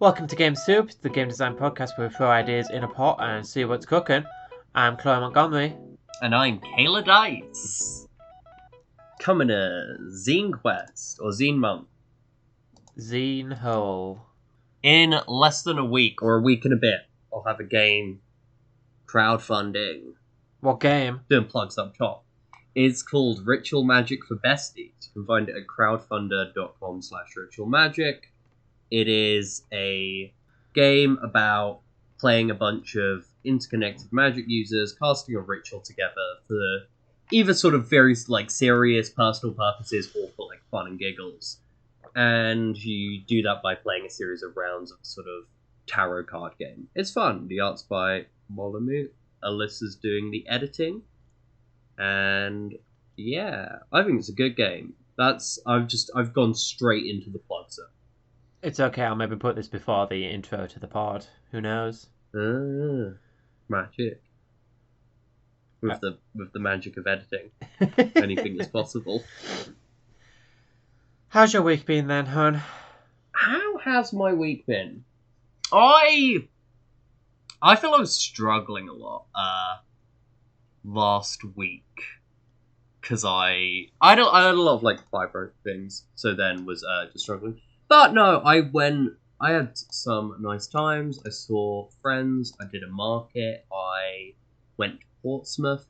Welcome to Game Soup, the game design podcast where we throw ideas in a pot and see what's cooking. I'm Chloe Montgomery. And I'm Kayla Dice. Coming to Zine Quest, or Zine Month. Zine Hole. In less than a week, or a week and a bit, I'll have a game crowdfunding. What game? Doing plugs up top. It's called Ritual Magic for Besties. You can find it at crowdfunder.com/ritualmagic. It is a game about playing a bunch of interconnected magic users, casting a ritual together for either sort of very serious personal purposes or for fun and giggles. And you do that by playing a series of rounds of sort of tarot card game. It's fun. The art's by Molamu. Alyssa's doing the editing. And yeah, I think it's a good game. I've gone straight into the plug zone. It's okay, I'll maybe put this before the intro to the pod. Who knows? Magic. With the magic of editing. Anything is possible. How's your week been then, hon? How has my week been? I feel I was struggling a lot last week. Because I had a lot of fibro things, so then was just struggling. But no, I had some nice times. I saw friends. I did a market. I went to Portsmouth.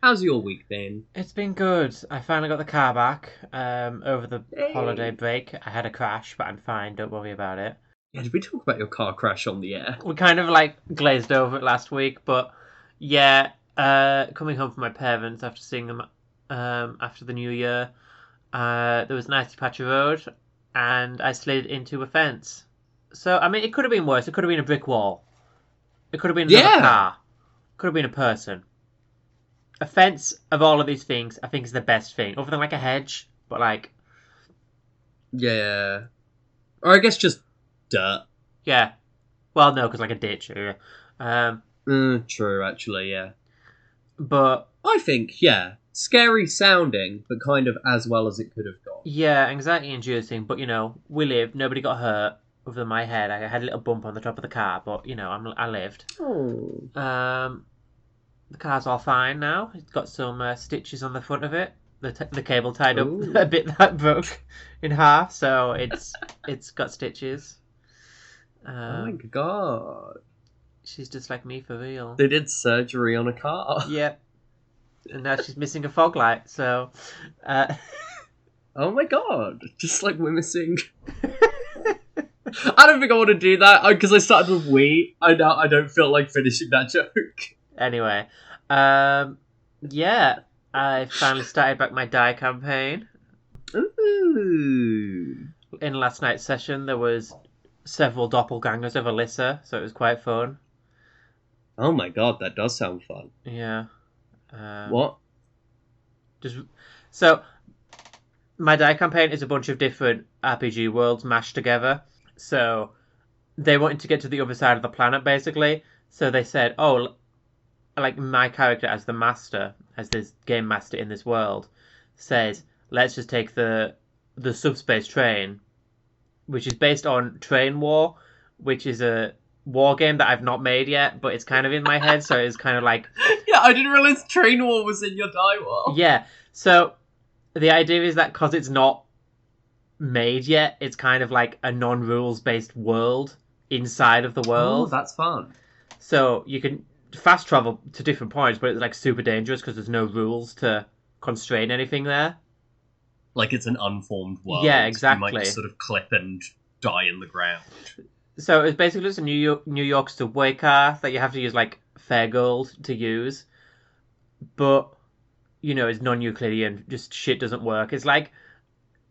How's your week been? It's been good. I finally got the car back over the holiday break. I had a crash, but I'm fine. Don't worry about it. Yeah, did we talk about your car crash on the air? We kind of glazed over it last week, but yeah, coming home from my parents after seeing them after the new year, there was a nice patch of road. And I slid into a fence. So, I mean, it could have been worse. It could have been a brick wall. It could have been another car. It could have been a person. A fence, of all of these things, I think is the best thing. Other than a hedge, but Yeah. Or I guess just dirt. Yeah. Well, no, because a ditch. Yeah. True, actually, yeah. But I think, yeah. Scary sounding, but kind of as well as it could have gone. Yeah, anxiety inducing, but we lived, nobody got hurt other than my head. I had a little bump on the top of the car, but I lived. Oh. The car's all fine now. It's got some stitches on the front of it. The cable tied up a bit that broke in half, so it's got stitches. Oh my god. She's just like me for real. They did surgery on a car. Yep. And now she's missing a fog light, so... Oh my god, just we're missing... I don't think I want to do that, because I started with we. I don't feel like finishing that joke. Anyway, yeah, I finally started back my die campaign. Ooh. In last night's session, there was several doppelgangers of Alyssa, so it was quite fun. Oh my god, that does sound fun. Yeah. What? So, my die campaign is a bunch of different RPG worlds mashed together. So, they wanted to get to the other side of the planet, basically. So they said, my character as the master, as this game master in this world, says, let's just take the subspace train, which is based on Train War, which is a war game that I've not made yet, but it's kind of in my head, so it's kind of Yeah, I didn't realise Train War was in your die war. Yeah, so the idea is that because it's not made yet, it's kind of a non-rules based world inside of the world. Oh, that's fun. So you can fast travel to different points, but it's super dangerous because there's no rules to constrain anything there. It's an unformed world. Yeah, exactly. You might just sort of clip and die in the ground. So it's basically just a New York subway car that you have to use fair gold to use, but it's non-Euclidean. Just shit doesn't work. It's like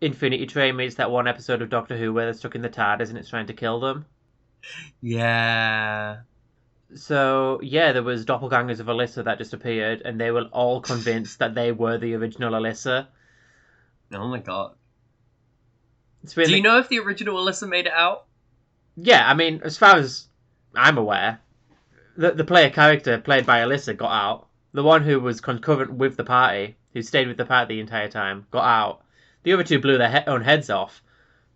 Infinity Train meets that one episode of Doctor Who where they're stuck in the TARDIS and it's trying to kill them. Yeah. So yeah, there was doppelgangers of Alyssa that just appeared, and they were all convinced that they were the original Alyssa. Oh my god. Really... Do you know if the original Alyssa made it out? Yeah, I mean, as far as I'm aware, the player character played by Alyssa got out. The one who was concurrent with the party, who stayed with the party the entire time, got out. The other two blew their own heads off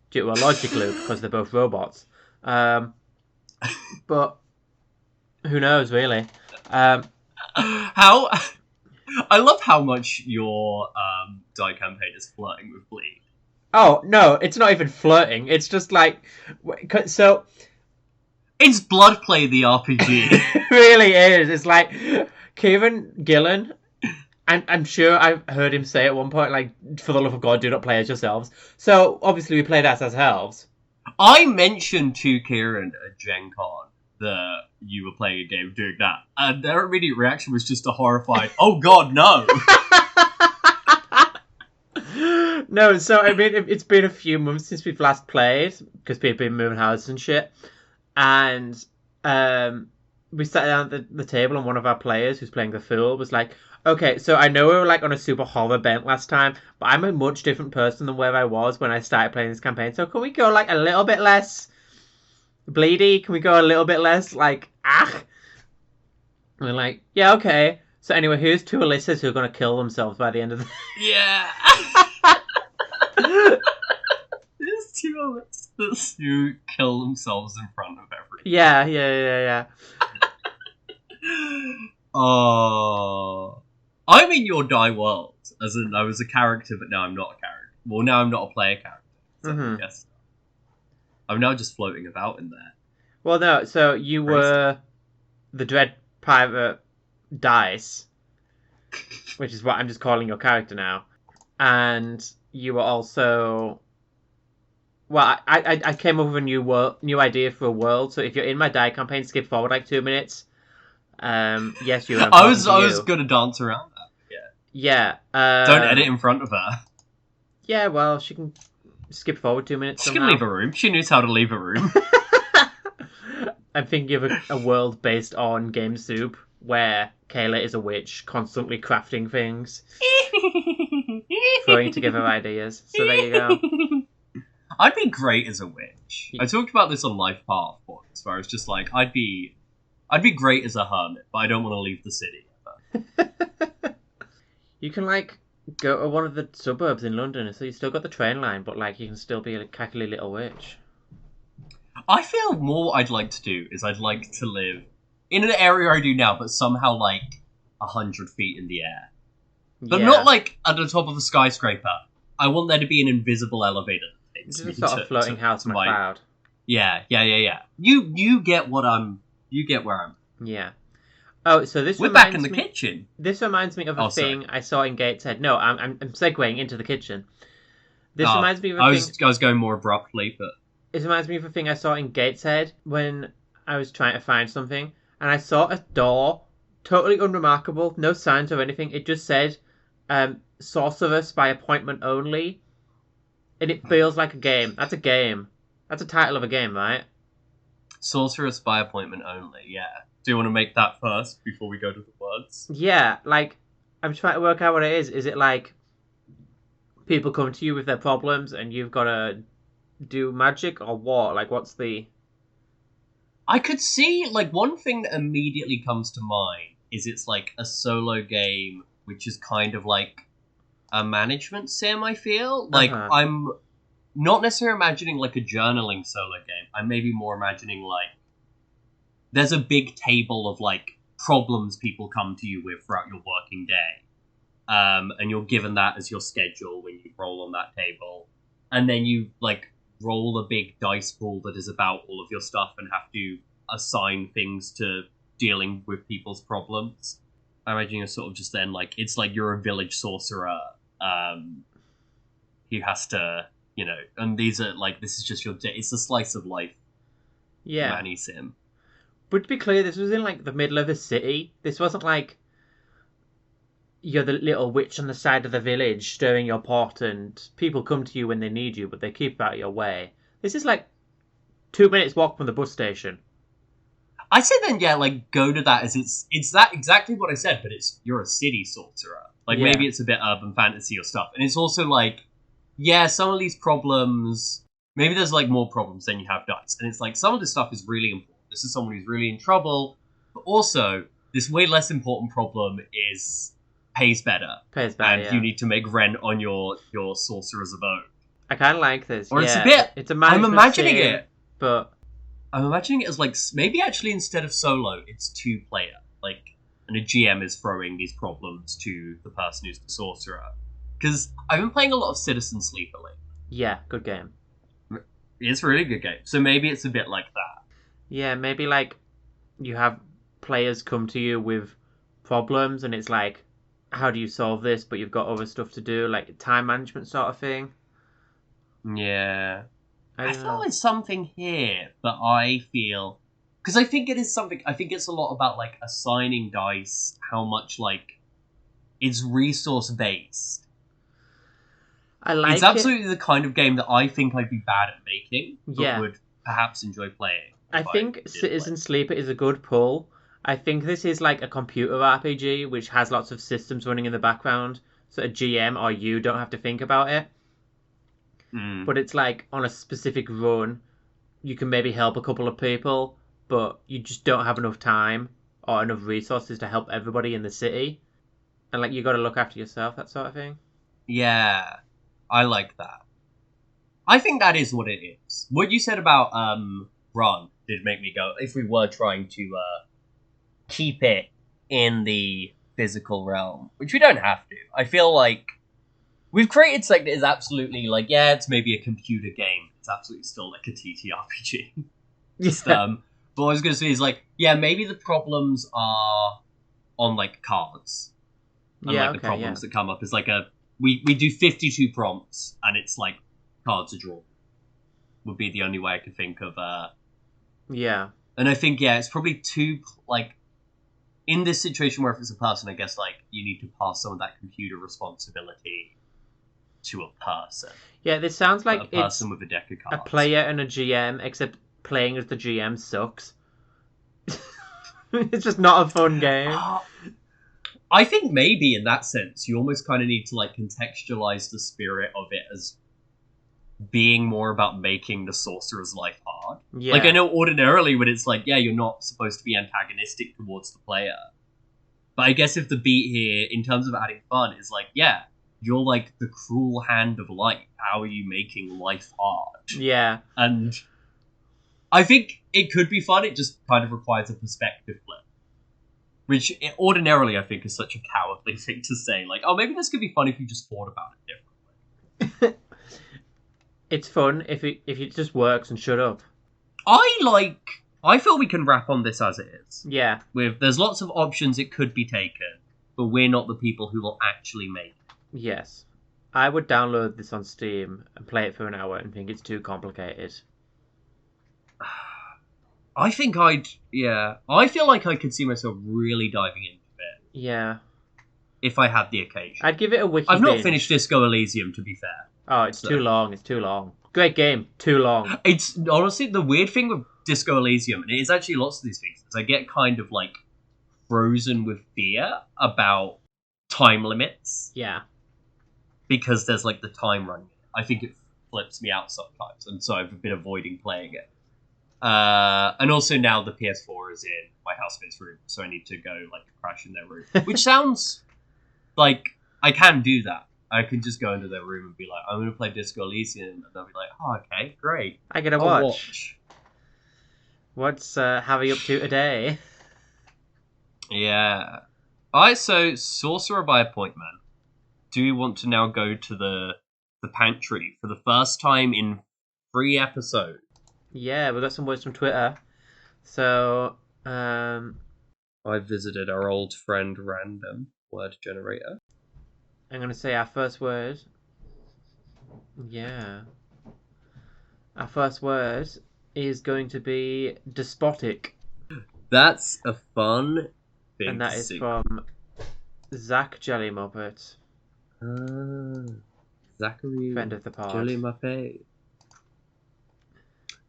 due to a logic loop because they're both robots. But who knows, really? How I love how much your die campaign is flirting with Bleed. Oh no, it's not even flirting. It's just like so. It's Bloodplay the RPG. It really is. It's like Kieran Gillen. I'm sure I've heard him say at one point, like, for the love of God, do not play as yourselves. So, obviously, we played as ourselves. I mentioned to Kieran at Gen Con that you were playing a game doing that, and their immediate reaction was just a horrified, oh God, no! No, so, I mean, it's been a few months since we've last played, because people have been moving houses and shit, and we sat down at the table, and one of our players, who's playing the Fool, was like, okay, so I know we were like on a super horror bent last time, but I'm a much different person than where I was when I started playing this campaign. So can we go like a little bit less bleedy? Can we go a little bit less like And we're like, yeah, okay. So anyway, here's two Alyssas who are going to kill themselves by the end of the... Yeah! There's two Alyssas who kill themselves in front of everyone. Yeah. Oh... I'm in your die world, as in I was a character, but now I'm not a character. Well, now I'm not a player character, so I guess I'm now just floating about in there. Well, no, so you were the Dread Pirate Dice, which is what I'm just calling your character now, and you were also... Well, I came up with a new idea for a world, so if you're in my die campaign, skip forward like 2 minutes. Yes, you're... I was gonna dance around that. Yeah. Don't edit in front of her. Yeah, well, she can skip forward 2 minutes. She can leave a room. She knows how to leave a room. I'm thinking of a world based on Game Soup where Kayla is a witch, constantly crafting things, throwing together ideas. So there you go. I'd be great as a witch. I talked about this on Life Path once, where I was just like, I'd be great as a hermit, but I don't want to leave the city. You can, like, go to one of the suburbs in London, so you still got the train line, but, like, you can still be a cackly little witch. I feel more what I'd like to do is I'd like to live in an area I do now, but somehow, like, 100 feet in the air. But not, like, at the top of a skyscraper. I want there to be an invisible elevator that takes me sort of floating house in a cloud. Yeah. You get what I'm... You get where I'm... Yeah. Oh, so we're back in the kitchen. This reminds me of a thing I saw in Gateshead. No, I'm segueing into the kitchen. This reminds me of a thing... I was going more abruptly, but... This reminds me of a thing I saw in Gateshead when I was trying to find something, and I saw a door, totally unremarkable, no signs or anything. It just said, Sorcerer by appointment only, and it feels like a game. That's a game. That's a title of a game, right? Sorcerer by appointment only, yeah. Do you want to make that first before we go to the words? Yeah, like, I'm trying to work out what it is. Is it like people come to you with their problems and you've got to do magic or what? Like, what's the... I could see, like, one thing that immediately comes to mind is it's like a solo game, which is kind of like a management sim, I feel. Like, I'm not necessarily imagining like a journaling solo game. I'm maybe more imagining like there's a big table of like problems people come to you with throughout your working day. And you're given that as your schedule when you roll on that table. And then you like roll a big dice pool that is about all of your stuff and have to assign things to dealing with people's problems. I imagine you're sort of just then like, it's like you're a village sorcerer who has to, you know, and these are like, this is just your day. It's a slice of life. Yeah. Manny sim. But to be clear, this was in like the middle of a city. This wasn't like you're the little witch on the side of the village stirring your pot and people come to you when they need you, but they keep out of your way. This is like 2 minutes walk from the bus station. I'd say then, yeah, like, go to that as it's that exactly what I said, but you're a city sorcerer. Like, Yeah. Maybe it's a bit urban fantasy or stuff. And it's also like, yeah, some of these problems, maybe there's like more problems than you have dice. And it's like, some of this stuff is really important. This is someone who's really in trouble. But also, this way less important problem is pays better. Pays better, and you need to make rent on your sorcerer's abode. I kind of like this. Or yeah. it's a bit... It's a I'm management imagining sim, it. But I'm imagining it as like maybe actually instead of solo, it's 2-player. Like, and a GM is throwing these problems to the person who's the sorcerer. Because I've been playing a lot of Citizen Sleeper lately. Yeah, good game. It's a really good game. So maybe it's a bit like that. Yeah, maybe like you have players come to you with problems and it's like, how do you solve this? But you've got other stuff to do, like time management sort of thing. Yeah. I I don't feel know. there's something here, but I feel... Because I think it is something... I think it's a lot about, like, assigning dice, how much, like, it's resource-based. I like It's absolutely the kind of game that I think I'd be bad at making, but Yeah. would perhaps enjoy playing. I think Citizen Sleeper is a good pull. I think this is like a computer RPG which has lots of systems running in the background, so a GM or you don't have to think about it. Mm. But it's like on a specific run, you can maybe help a couple of people, but you just don't have enough time or enough resources to help everybody in the city. And like you got to look after yourself, that sort of thing. Yeah, I like that. I think that is what it is. What you said about Run did make me go, if we were trying to keep it in the physical realm, which we don't have to. I feel like we've created something that is absolutely like, yeah, it's maybe a computer game. It's absolutely still like a TTRPG. Just, Yeah. but what I was going to say is like, yeah, maybe the problems are on like cards. And Yeah, like the okay, problems that come up is like we do 52 prompts and it's like cards are drawn. Would be the only way I could think of. Yeah. And I think, yeah, it's probably too, like, in this situation where if it's a person, I guess, like, you need to pass some of that computer responsibility to a person. Yeah, this sounds like a person with a deck of a cards. player and a GM, except playing as the GM sucks. It's just not a fun game. I think maybe in that sense, you almost kind of need to, like, contextualize the spirit of it as being more about making the sorcerer's life hard. Yeah. Like, I know ordinarily when it's like, yeah, you're not supposed to be antagonistic towards the player. But I guess if the beat here, in terms of adding fun, is like, yeah, you're like the cruel hand of light. How are you making life hard? Yeah. And I think it could be fun, it just kind of requires a perspective flip. Which ordinarily I think is such a cowardly thing to say. Like, oh, maybe this could be fun if you just thought about it differently. It's fun if it just works and shut up. I feel we can wrap on this as it is. Yeah. There's lots of options it could be taken, but we're not the people who will actually make it. Yes. I would download this on Steam and play it for an hour and think it's too complicated. I think I feel like I could see myself really diving into it. Yeah. If I had the occasion. I'd give it a wiki I've not binge. finished Disco Elysium, to be fair. Oh, it's too long. It's too long. Great game. Too long. It's honestly the weird thing with Disco Elysium, and it is actually lots of these things, is I get kind of like frozen with fear about time limits. Yeah. Because there's like the time running. I think it flips me out sometimes, and so I've been avoiding playing it. And also now the PS4 is in my housemate's room, so I need to go like crash in their room. Which sounds like I can do that. I can just go into their room and be like, I'm going to play Disco Elysium, and they'll be like, oh, okay, great. I get a watch. What's Harry up to today? Yeah. Alright, so Sorcerer by appointment. Do we want to now go to the pantry for the first time in 3 episodes? Yeah, we got some words from Twitter. So, I visited our old friend Random Word Generator. I'm going to say our first word. Yeah. Our first word is going to be despotic. That's a fun big And that is secret. from Zach Jelly Muppet. Zachary Friend of the pod. Jelly Muppet.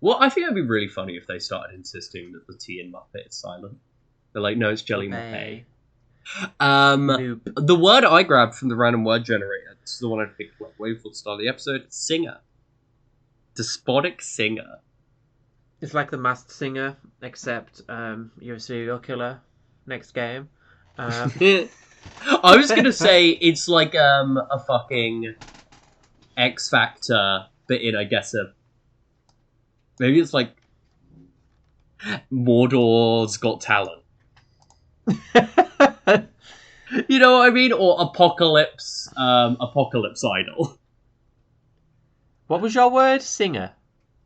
Well, I think it'd be really funny if they started insisting that the T in Muppet is silent. They're like, no, it's Jelly Muppet. Nope. The word I grabbed from the random word generator, this is the one I picked like, way before the start of the episode, singer. Despotic singer. It's like the Masked Singer, except you're a serial killer. Next game. I was gonna say it's like a fucking X Factor, but in I guess maybe it's like Mordor's Got Talent. You know what I mean? Or Apocalypse Idol. What was your word? Singer.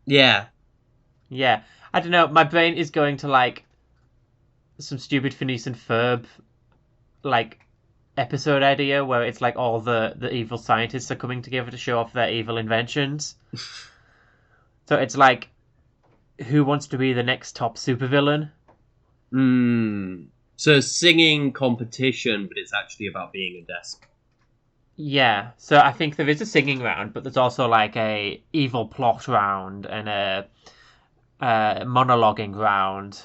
Yeah. Yeah. I don't know. My brain is going to like some stupid Phineas and Ferb like episode idea where it's like all the evil scientists are coming together to show off their evil inventions. So it's like, who wants to be the next top supervillain? So singing competition, but it's actually about being a desk. Yeah, so I think there is a singing round, but there's also like a evil plot round and a monologuing round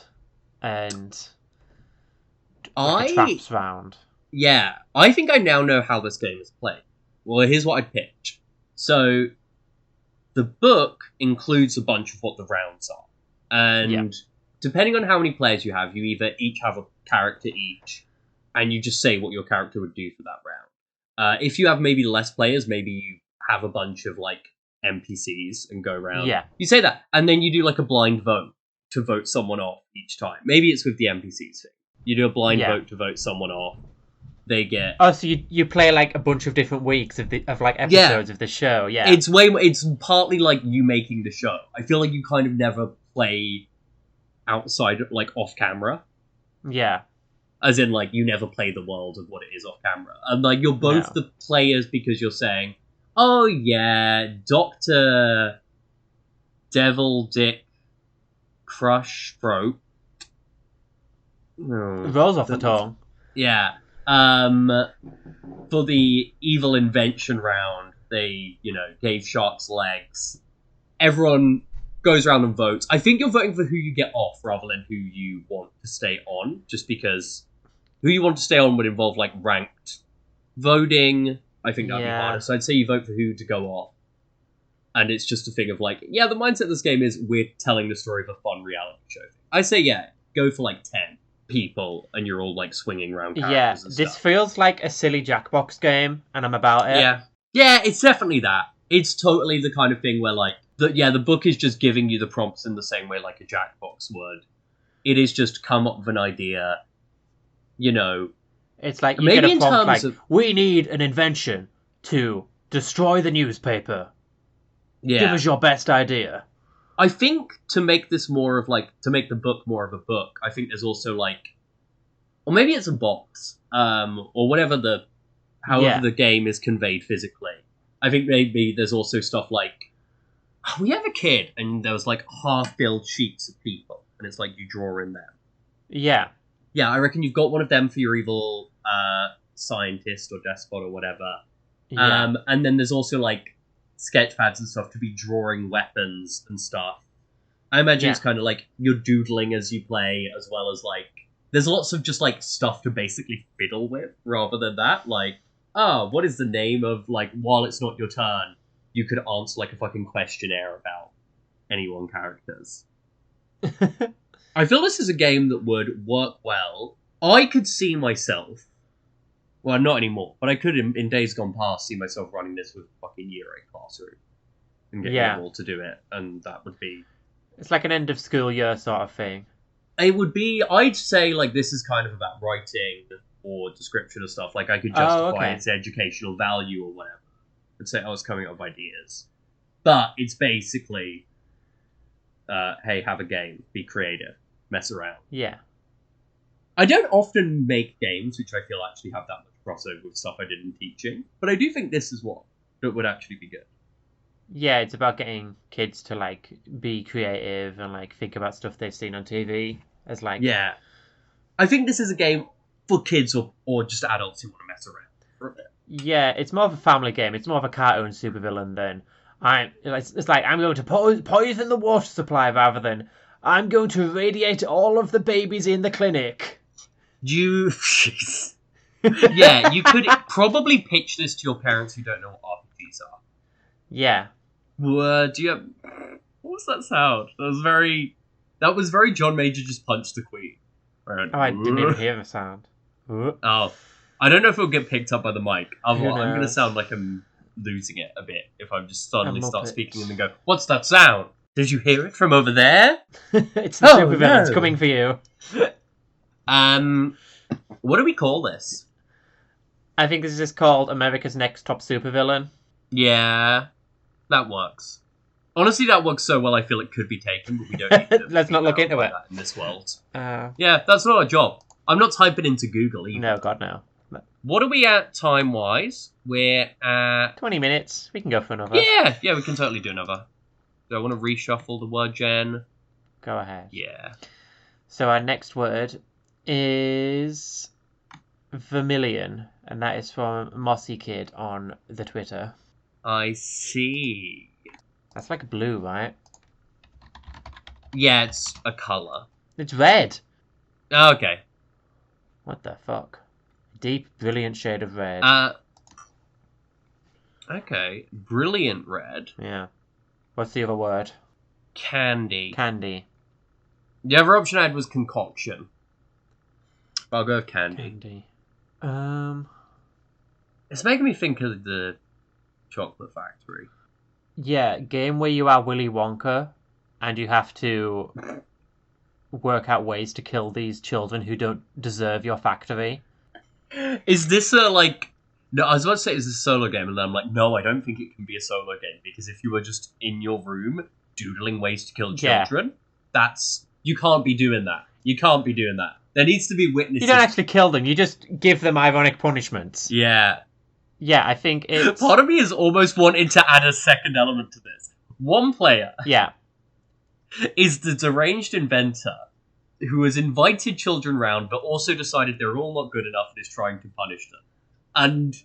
and like a traps round. Yeah, I think I now know how this game is played. Well, here's what I'd pitch. So, the book includes a bunch of what the rounds are. And depending on how many players you have, you either each have a character each, and you just say what your character would do for that round. If you have maybe less players, maybe you have a bunch of, like, NPCs and go around. Yeah. You say that, and then you do, like, a blind vote to vote someone off each time. Maybe it's with the NPCs thing. You do a blind vote to vote someone off. They get... Oh, so you play like a bunch of different weeks of like episodes of the show, yeah. It's partly like you making the show. I feel like you kind of never play outside, like off camera. Yeah. As in, like, you never play the world of what it is off camera. And like you're both the players because you're saying, oh yeah, Dr. Devil Dick Crush Throat. Rolls off the tongue. Yeah. For the evil invention round, they, gave sharks legs. Everyone goes around and votes. I think you're voting for who you get off rather than who you want to stay on, just because who you want to stay on would involve, like, ranked voting. I think that'd be harder. So I'd say you vote for who to go off. And it's just a thing of, like, the mindset of this game is we're telling the story of a fun reality show. I say, go for, like, 10 people and you're all like swinging around characters and this stuff. feels like a silly Jackbox game and I'm about it. Yeah, it's definitely that. It's totally the kind of thing where like the book is just giving you the prompts in the same way like a Jackbox would. It is just come up with an idea, It's like you maybe get a prompt like, of... we need an invention to destroy the newspaper. Give us your best idea. I think to make this more of like, to make the book more of a book, I think there's also like, or maybe it's a box, or whatever however the game is conveyed physically. I think maybe there's also stuff like, we have a kid and there was like half-filled sheets of people and it's like you draw in them. Yeah. Yeah, I reckon you've got one of them for your evil scientist or despot or whatever. Yeah. And then there's also like, sketch pads and stuff to be drawing weapons and stuff. I imagine it's kind of like you're doodling as you play, as well as like there's lots of just like stuff to basically fiddle with rather than that. Like, what is the name of like while it's not your turn, you could answer like a fucking questionnaire about any one characters. I feel this is a game that would work well. I could see myself. Well, not anymore, but I could, in days gone past, see myself running this with fucking year 8 classroom. And getting them all to do it, and that would be... It's like an end of school year sort of thing. It would be, I'd say, like, this is kind of about writing or description of stuff. Like, I could justify its educational value or whatever. I'd say I was coming up with ideas. But it's basically, hey, have a game, be creative, mess around. Yeah. I don't often make games which I feel actually have that much crossover with stuff I did in teaching, but I do think this is one that would actually be good. Yeah, it's about getting kids to like be creative and like think about stuff they've seen on TV as like... Yeah. I think this is a game for kids or just adults who want to mess around for a bit. Yeah, it's more of a family game. It's more of a cartoon supervillain than it's like I'm going to poison the water supply rather than I'm going to radiate all of the babies in the clinic. Yeah, you could probably pitch this to your parents who don't know what RPGs are. Yeah. What was that sound? That was very John Major just punched the Queen. I didn't even hear the sound. Oh. I don't know if it'll get picked up by the mic. I'm going to sound like I'm losing it a bit if I just suddenly start speaking and then go, what's that sound? Did you hear it from over there? It's the supervillains coming for you. What do we call this? I think this is just called America's Next Top Supervillain. Yeah, that works. Honestly, that works so well, I feel it could be taken, but we don't need to. Let's not look into it. That in this world. Yeah, that's not our job. I'm not typing into Google either. No, God, no. What are we at time-wise? We're at... 20 minutes. We can go for another. Yeah, we can totally do another. Do I want to reshuffle the word gen? Go ahead. Yeah. So our next word is Vermillion, and that is from Mossy Kid on the Twitter. I see. That's like blue, right? Yeah, it's a colour. It's red. Okay. What the fuck? Deep, brilliant shade of red. Okay. Brilliant red. Yeah. What's the other word? Candy. Candy. The other option I had was concoction. But I'll go with candy. Candy. It's making me think of the Chocolate Factory. Yeah, game where you are Willy Wonka, and you have to work out ways to kill these children who don't deserve your factory. Is this a, like... No, I was about to say, is this a solo game? And then I'm like, no, I don't think it can be a solo game. Because if you were just in your room doodling ways to kill children, that's... You can't be doing that. You can't be doing that. There needs to be witnesses. You don't actually kill them, you just give them ironic punishments. Yeah. Yeah, I think it's... Part of me is almost wanting to add a second element to this. One player is the deranged inventor who has invited children round, but also decided they're all not good enough and is trying to punish them. And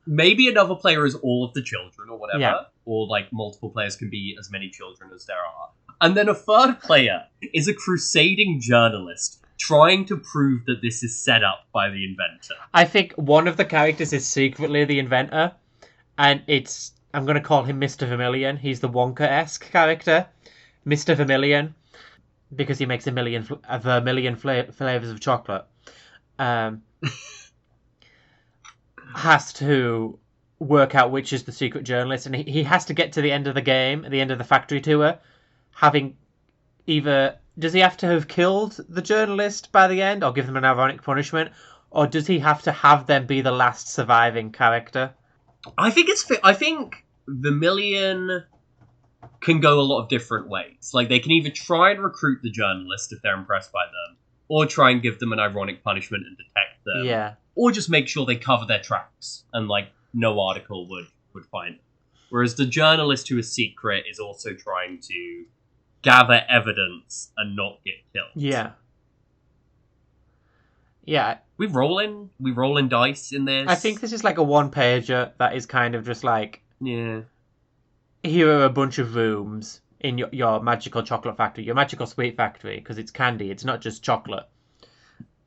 maybe another player is all of the children or whatever, or like multiple players can be as many children as there are. And then a third player is a crusading journalist trying to prove that this is set up by the inventor. I think one of the characters is secretly the inventor, and it's... I'm going to call him Mr. Vermillion. He's the Wonka-esque character. Mr. Vermillion, because he makes a million flavors of chocolate, has to work out which is the secret journalist, and he has to get to the end of the game, at the end of the factory tour, having either... Does he have to have killed the journalist by the end, or give them an ironic punishment, or does he have to have them be the last surviving character? I think I think Vermillion can go a lot of different ways. Like, they can either try and recruit the journalist if they're impressed by them, or try and give them an ironic punishment and detect them. Yeah. Or just make sure they cover their tracks, and, like, no article would find them. Whereas the journalist who is secret is also trying to gather evidence and not get killed. Yeah. Yeah. We rolling dice in this. I think this is like a one-pager that is kind of just like... Yeah. Here are a bunch of rooms in your magical chocolate factory, your magical sweet factory, because it's candy, it's not just chocolate.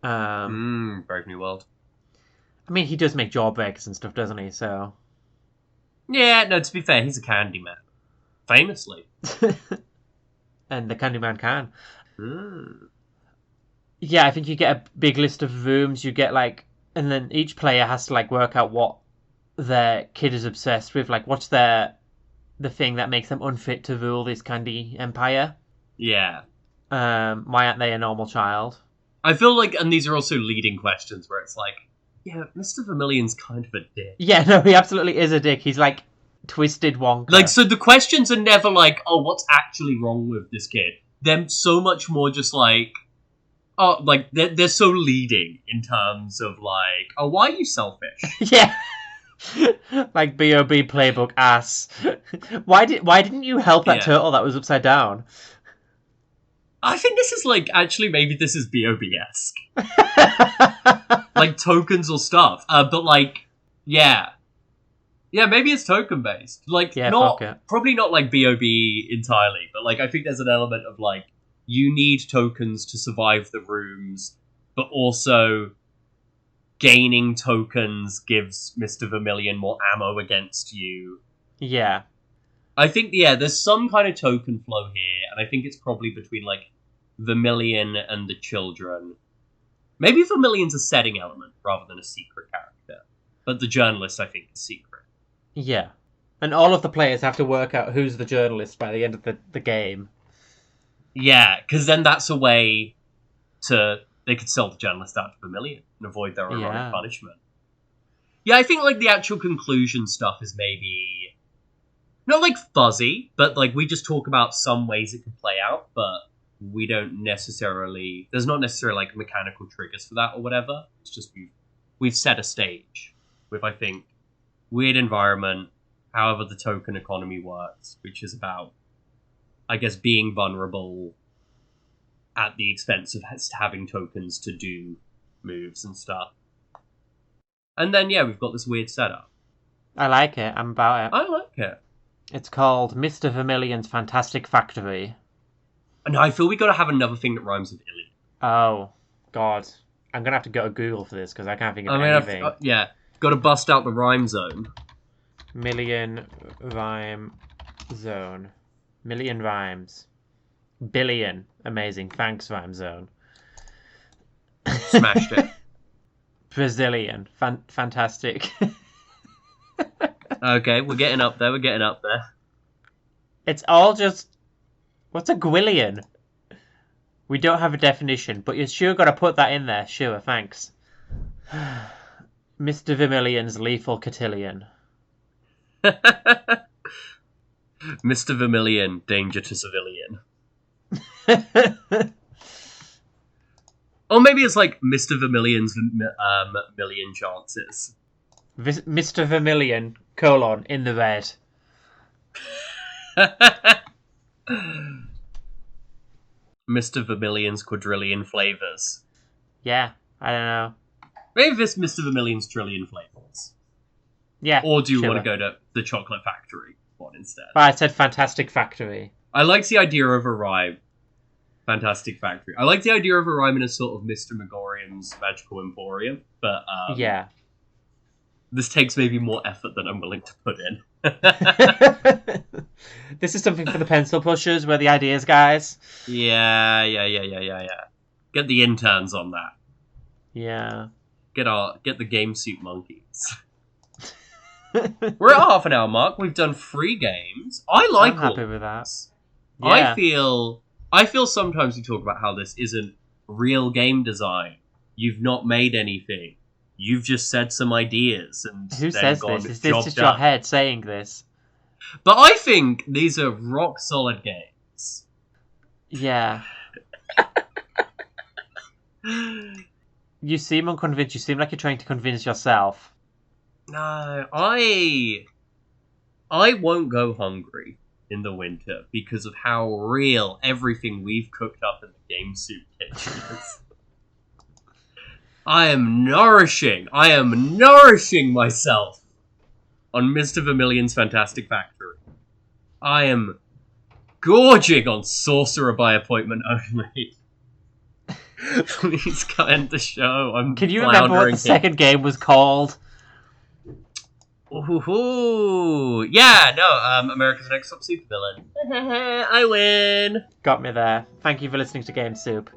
Brave New World. I mean, he does make jawbreakers and stuff, doesn't he? So... Yeah, no, to be fair, he's a candy man. Famously. And the Candyman can. Yeah, I think you get a big list of rooms. You get like, and then each player has to like work out what their kid is obsessed with. Like, what's the thing that makes them unfit to rule this candy empire? Yeah. Why aren't they a normal child? I feel like, and these are also leading questions where it's like, yeah, Mr. Vermillion's kind of a dick. Yeah, no, he absolutely is a dick. He's like twisted Wonka. Like, so the questions are never like, oh, what's actually wrong with this kid? They're so much more just like, oh, like, they're so leading in terms of like, oh, why are you selfish? Yeah. Like B.O.B. playbook ass. Why didn't you help that turtle that was upside down? I think this is like, actually, maybe this is B.O.B.-esque. Like tokens or stuff. But like, yeah. Yeah, maybe it's token based. Like, probably not like B.O.B. entirely, but like, I think there's an element of like, you need tokens to survive the rooms, but also gaining tokens gives Mr. Vermillion more ammo against you. Yeah. I think, yeah, there's some kind of token flow here, and I think it's probably between like Vermillion and the children. Maybe Vermillion's a setting element rather than a secret character. But the journalist, I think, is secret. Yeah. And all of the players have to work out who's the journalist by the end of the game. Yeah, because then that's a way they could sell the journalist out to Vermillion and avoid their ironic punishment. Yeah, I think like the actual conclusion stuff is maybe not like fuzzy, but like we just talk about some ways it could play out, but we don't necessarily. There's not necessarily like mechanical triggers for that or whatever. It's just we've set a stage with, I think, weird environment, however the token economy works, which is about, I guess, being vulnerable at the expense of having tokens to do moves and stuff. And then, yeah, we've got this weird setup. I like it. I'm about it. I like it. It's called Mr. Vermillion's Fantastic Factory. And I feel we got to have another thing that rhymes with Illy. Oh, God. I'm going to have to go to Google for this because I can't think of anything. Yeah, got to bust out the rhyme zone. Million rhyme zone. Million rhymes. Billion. Amazing. Thanks, rhyme zone. Smashed it. Brazilian. Fantastic. Okay, we're getting up there. It's all just... What's a gwillion? We don't have a definition, but you're sure got to put that in there. Sure, thanks. Mr. Vermillion's lethal cotillion. Mr. Vermillion, danger to civilian. Or maybe it's like Mr. Vermillion's million chances. Mr. Vermillion, in the red. Mr. Vermillion's quadrillion flavors. Yeah, I don't know. Maybe this Mr. Vermillion's trillion flavors. Yeah. Or do you want to go to the chocolate factory one instead? But I said Fantastic Factory. I like the idea of a rhyme. Fantastic Factory. I like the idea of a rhyme in a sort of Mr. Megorium's Magical Emporium, but yeah. This takes maybe more effort than I'm willing to put in. This is something for the pencil pushers, we're the ideas guys. Yeah. Get the interns on that. Yeah. Get the game suit monkeys. We're at half an hour mark. We've done 3 games. I'm happy with that. Yeah. I feel sometimes we talk about how this isn't real game design. You've not made anything. You've just said some ideas and who says this? Is this just done. Your head saying this? But I think these are rock solid games. Yeah. You seem unconvinced. You seem like you're trying to convince yourself. No, I won't go hungry in the winter because of how real everything we've cooked up in the Game Soup kitchen is. I am nourishing myself on Mr. Vermillion's Fantastic Factory. I am gorging on Sorcerer by appointment only. Please go end the show. Can you remember what the second game was called? Ooh, yeah, no, America's Next Top Supervillain. I win. Got me there. Thank you for listening to Game Soup.